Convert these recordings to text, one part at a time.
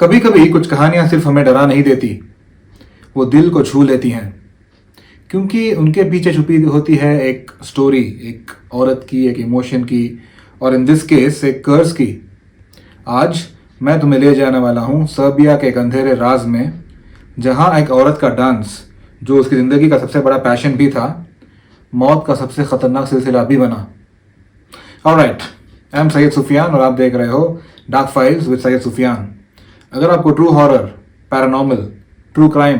कभी कभी कुछ कहानियां सिर्फ हमें डरा नहीं देती, वो दिल को छू लेती हैं, क्योंकि उनके पीछे छुपी होती है एक स्टोरी, एक औरत की, एक इमोशन की, और इन दिस केस एक कर्स की। आज मैं तुम्हें ले जाने वाला हूँ सर्बिया के एक अंधेरे राज में, जहाँ एक औरत का डांस, जो उसकी ज़िंदगी का सबसे बड़ा पैशन भी था, मौत का सबसे खतरनाक सिलसिला भी बना। Alright, I am Syed Sufiyan और आप देख रहे हो dark files with Syed Sufiyan. अगर आपको true horror, paranormal, true crime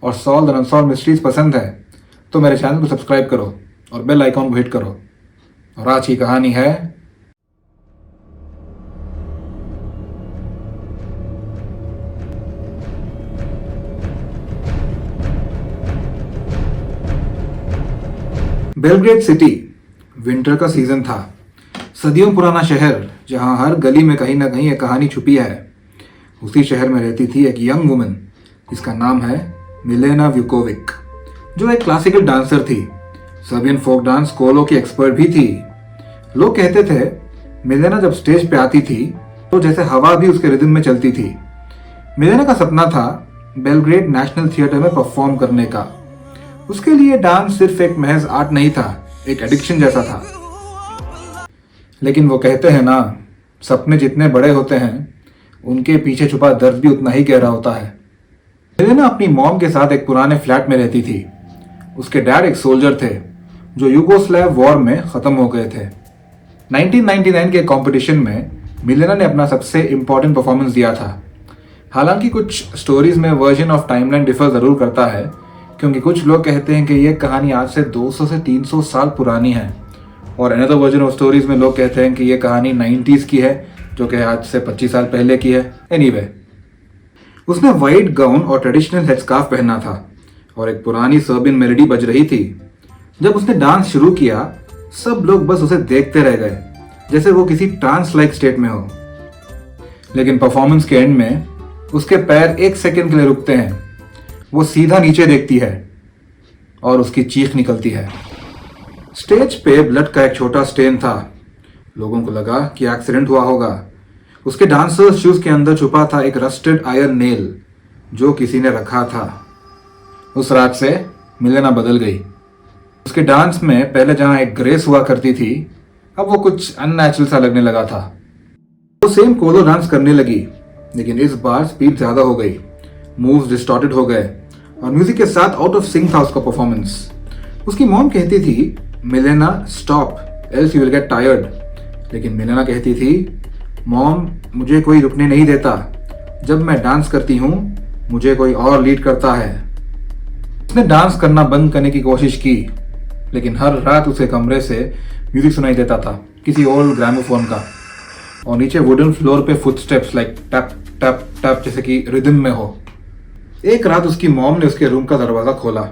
और सॉल्व एंड अनसॉल्व मिस्ट्रीज पसंद है तो मेरे चैनल को सब्सक्राइब करो और बेल आइकॉन को हिट करो। और आज की कहानी है बेलग्रेड सिटी। विंटर का सीजन था। सदियों पुराना शहर जहां हर गली में कहीं ना कहीं एक कहानी छुपी है। उसी शहर में रहती थी एक यंग वुमन जिसका नाम है मिलेना व्यूकोविक, जो एक क्लासिकल डांसर थी। सर्बियन फोक डांस कोलो की एक्सपर्ट भी थी। लोग कहते थे मिलेना जब स्टेज पे आती थी तो जैसे हवा भी उसके रिदम में चलती थी। मिलेना का सपना था बेलग्रेड नेशनल थिएटर में परफॉर्म करने का। उसके लिए डांस सिर्फ एक महज आर्ट नहीं था, एक एडिक्शन जैसा था। लेकिन वो कहते हैं ना, सपने जितने बड़े होते हैं उनके पीछे छुपा दर्द भी उतना ही गहरा होता है। मिलेना अपनी मॉम के साथ एक पुराने फ्लैट में रहती थी। उसके डैड एक सोल्जर थे जो यूगोस्लाव वॉर में ख़त्म हो गए थे। 1999 के कंपटीशन में मिलेना ने अपना सबसे इम्पोर्टेंट परफॉर्मेंस दिया था। हालांकि कुछ स्टोरीज में वर्जन ऑफ टाइमलाइन डिफर ज़रूर करता है, क्योंकि कुछ लोग कहते हैं कि यह कहानी आज से 200 से 300 साल पुरानी है, और अनदर वर्जन ऑफ स्टोरीज में लोग कहते हैं कि यह कहानी 90s की है, जो कि आज से 25 साल पहले की है। एनीवे, उसने वाइट गाउन और ट्रेडिशनल हेडस्कार्फ पहना था और एक पुरानी सर्बियन मेलोडी बज रही थी। जब उसने डांस शुरू किया, सब लोग बस उसे देखते रह गए, जैसे वो किसी ट्रांस लाइक स्टेट में हो। लेकिन परफॉर्मेंस के एंड में उसके पैर एक सेकंड के लिए रुकते हैं। वो सीधा नीचे देखती है और उसकी चीख निकलती है। स्टेज पे ब्लड का एक छोटा स्टेन था। लोगों को लगा कि एक्सीडेंट हुआ होगा। उसके डांसर्स शूज के अंदर छुपा था एक रस्टेड आयरन नेल जो किसी ने रखा था। उस रात से मिलेना बदल गई। उसके डांस में पहले जहां एक ग्रेस हुआ करती थी, अब वो कुछ अननेचुरल सा लगने लगा था। वो सेम कोलो डांस करने लगी, लेकिन इस बार स्पीड ज्यादा हो गई, मूव्स डिस्टॉर्टेड हो गए और म्यूजिक के साथ आउट ऑफ सिंक था उसका परफॉर्मेंस। उसकी मॉम कहती थी, Milena stop else you will get tired. लेकिन मिलेना कहती थी, मॉम मुझे कोई रुकने नहीं देता। जब मैं डांस करती हूँ मुझे कोई और लीड करता है। उसने डांस करना बंद करने की कोशिश की, लेकिन हर रात उसे कमरे से म्यूजिक सुनाई देता था, किसी ओल्ड ग्रामोफोन का, और नीचे वुडन फ्लोर पे footsteps like tap tap tap जैसे कि रिदम में हो। एक रात उसकी मॉम ने उसके रूम का दरवाजा खोला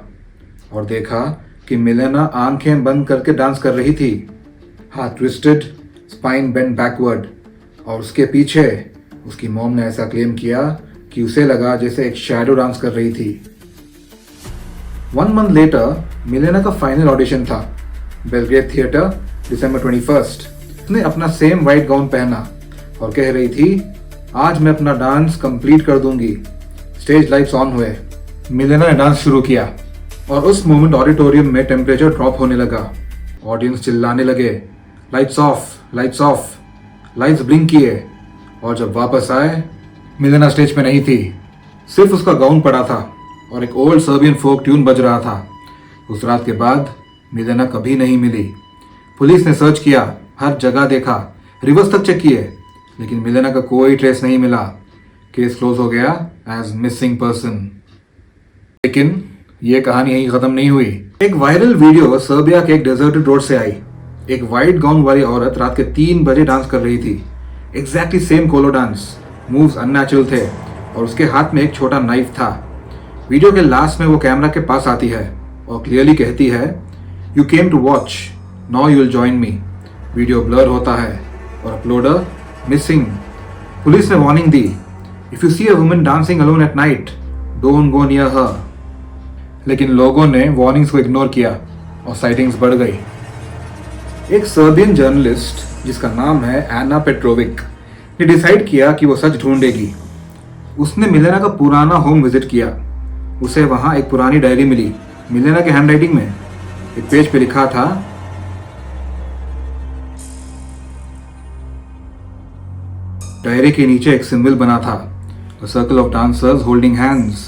और देखा कि मिलेना आंखें बंद करके डांस कर रही थी, हाथ ट्विस्टेड, स्पाइन बेंड बैकवर्ड, और उसके पीछे उसकी मॉम ने ऐसा क्लेम किया कि उसे लगा जैसे एक शैडो डांस कर रही थी। 1 month लेटर मिलेना का फाइनल ऑडिशन था, बेलग्रेड थिएटर, December 21st। उसने अपना सेम वाइट गाउन पहना और कह रही थी, आज मैं अपना डांस कंप्लीट कर दूंगी। स्टेज लाइट्स ऑन हुए। मिलेना ने डांस शुरू किया और उस मोमेंट ऑडिटोरियम में टेम्परेचर ड्रॉप होने लगा। ऑडियंस चिल्लाने लगे, lights off, lights off. Lights blink किए, और जब वापस आए, मिलेना स्टेज पे नहीं थी। सिर्फ उसका गाउन पड़ा था और एक ओल्ड सर्बियन फोक ट्यून बज रहा था। उस रात के बाद मिलेना कभी नहीं मिली। पुलिस ने सर्च किया, हर जगह देखा, रिवर्स तक चेक किए, लेकिन मिलेना का कोई ट्रेस नहीं मिला। केस क्लोज हो गया एज मिसिंग पर्सन। लेकिन ये कहानी यहीं खत्म नहीं हुई। एक वायरल वीडियो सर्बिया के एक डेजर्टेड रोड से आई। एक वाइट गाउन वाली औरत रात के 3 बजे डांस कर रही थी, एग्जैक्टली सेम कोलो डांस। मूव्स अननेचुरल थे और उसके हाथ में एक छोटा नाइफ था। वीडियो के लास्ट में वो कैमरा के पास आती है और क्लियरली कहती है, you came to watch, now you will join me. Video blur होता है और अपलोडर मिसिंग। पुलिस ने वार्निंग दी, if you see a woman dancing alone at night, don't go near her. लेकिन लोगों ने वार्निंग्स को इग्नोर किया और साइटिंग्स बढ़ गई। एक सर्बियन जर्नलिस्ट जिसका नाम है एना पेट्रोविक ने डिसाइड किया कि वो सच ढूंढेगी। उसने मिलेना का पुराना होम विजिट किया। उसे वहां एक पुरानी डायरी मिली, मिलेना के हैंडराइटिंग में। एक पेज पे लिखा था, डायरी के नीचे एक सिंबल बना था, a circle of dancers holding hands,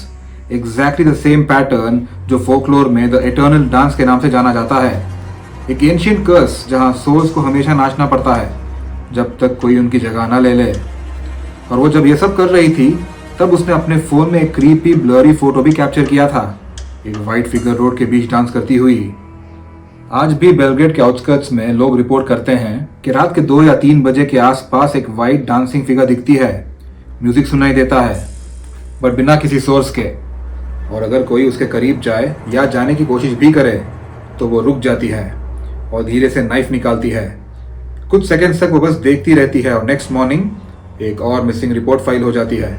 exactly the same pattern जो फोकलोर में द एटर्नल डांस के नाम से जाना जाता है। एक एंशिएंट कर्स जहां सोल्स को हमेशा नाचना पड़ता है जब तक कोई उनकी जगह ना ले ले। और वो जब ये सब कर रही थी तब उसने अपने फोन में एक क्रीपी ब्लरी फोटो भी कैप्चर किया था, एक वाइट फिगर रोड के बीच डांस करती हुई। आज भी बेलग्रेड के आउटस्कर्ट्स में लोग रिपोर्ट करते हैं कि रात के 2 या 3 बजे के आसपास एक वाइट डांसिंग फिगर दिखती है, म्यूजिक सुनाई देता है, बट बिना किसी सोर्स के। और अगर कोई उसके करीब जाए या जाने की कोशिश भी करे तो वो रुक जाती है और धीरे से नाइफ निकालती है। कुछ सेकंड्स तक वो बस देखती रहती है और नेक्स्ट मॉर्निंग एक और मिसिंग रिपोर्ट फाइल हो जाती है।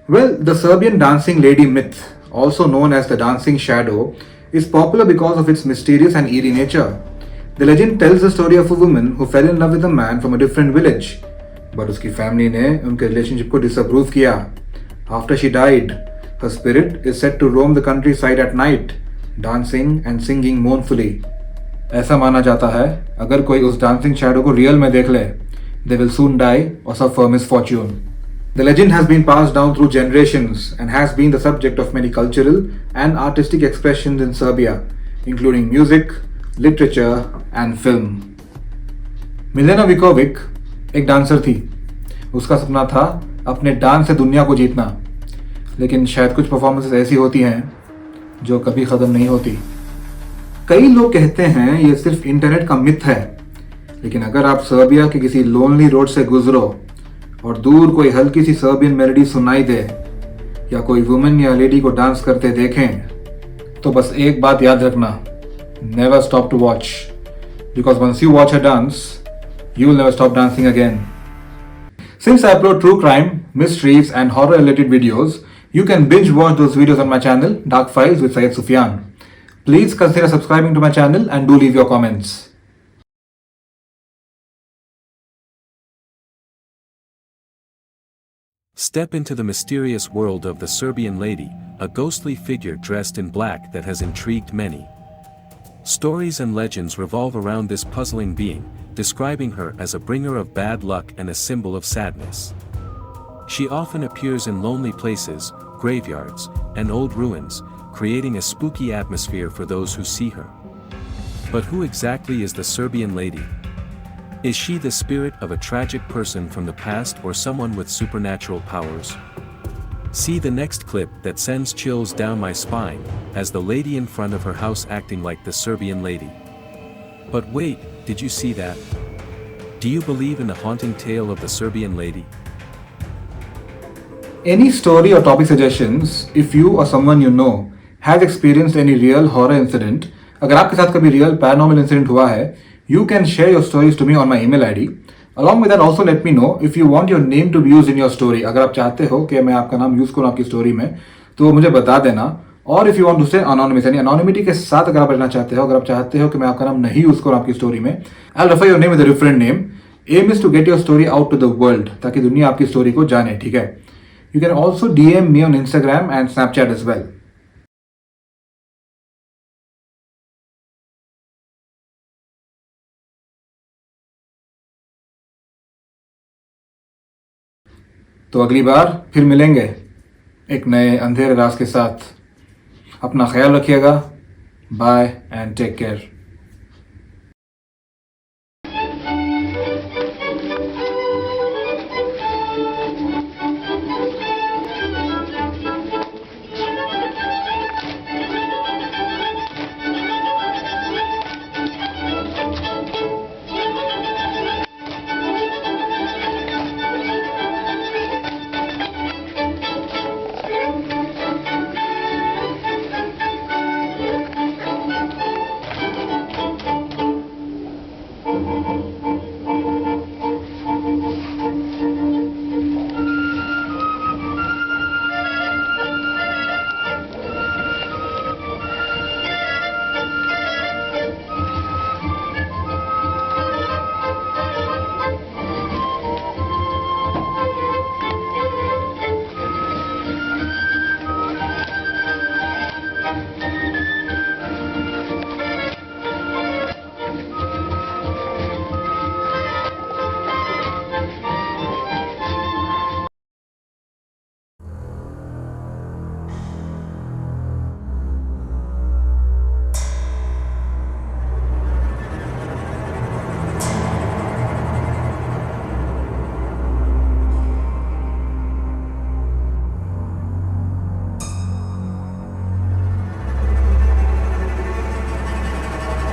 Well, the Serbian dancing lady myth, also known as the dancing shadow, is popular because of its mysterious and eerie nature. The legend tells the story of a woman who fell in love with a man from a different village, but उसकी family ने उनके relationship को disapprove किया। After she died, her spirit is said to roam the countryside at night, dancing and singing mournfully. ऐसा माना जाता है अगर कोई उस डांसिंग शैडो को रियल में देख ले, they will soon die or suffer misfortune. The legend has been passed down through generations and has been the subject of many cultural and artistic expressions in Serbia, including music, literature and film. Milena Vikovic एक dancer थी। उसका सपना था अपने dance से दुनिया को जीतना, लेकिन शायद कुछ परफॉर्मेंसेस ऐसी होती हैं जो कभी ख़त्म नहीं होती। कई लोग कहते हैं ये सिर्फ इंटरनेट का मिथ है, लेकिन अगर आप सर्बिया के किसी लोनली रोड से गुजरो और दूर कोई हल्की सी सर्बियन मेलोडी सुनाई दे या कोई वुमेन या लेडी को डांस करते देखें तो बस एक बात याद रखना, never stop to watch, because once you watch a dance you will never stop dancing again. Since I upload true crime, mysteries and horror related videos, you can binge watch those videos on my channel Dark Files with Syed Sufyan. Please consider subscribing to my channel and do leave your comments. Step into the mysterious world of the Serbian lady, a ghostly figure dressed in black that has intrigued many. Stories and legends revolve around this puzzling being, describing her as a bringer of bad luck and a symbol of sadness. She often appears in lonely places, graveyards, and old ruins, creating a spooky atmosphere for those who see her. But who exactly is the Serbian lady? Is she the spirit of a tragic person from the past or someone with supernatural powers? See the next clip that sends chills down my spine, as the lady in front of her house acting like the Serbian lady. But wait, did you see that? Do you believe in the haunting tale of the Serbian lady? Any story or topic suggestions, if you or someone you know has experienced any real horror incident, अगर आपके साथ कभी real paranormal incident हुआ है, you can share your stories to me on my email ID. Along with that, also let me know if you want your name to be used in your story. अगर आप चाहते हो कि मैं आपका नाम यूज करूँ आपकी स्टोरी में, तो मुझे बता देना। और if you want to stay anonymous, यानी anonymity के साथ अगर आप रहना चाहते हो, अगर आप चाहते हो कि मैं आपका नाम नहीं यूज करूँ आपकी स्टोरी में, I'll refer your name with a different name. Aim is to get your story out to the world, ताकि दुनिया आपकी स्टोरी को जाने, ठीक है? You can also DM me on Instagram and Snapchat as well. तो अगली बार फिर मिलेंगे एक नए अंधेरे राज के साथ। अपना ख्याल रखिएगा। Bye and take care.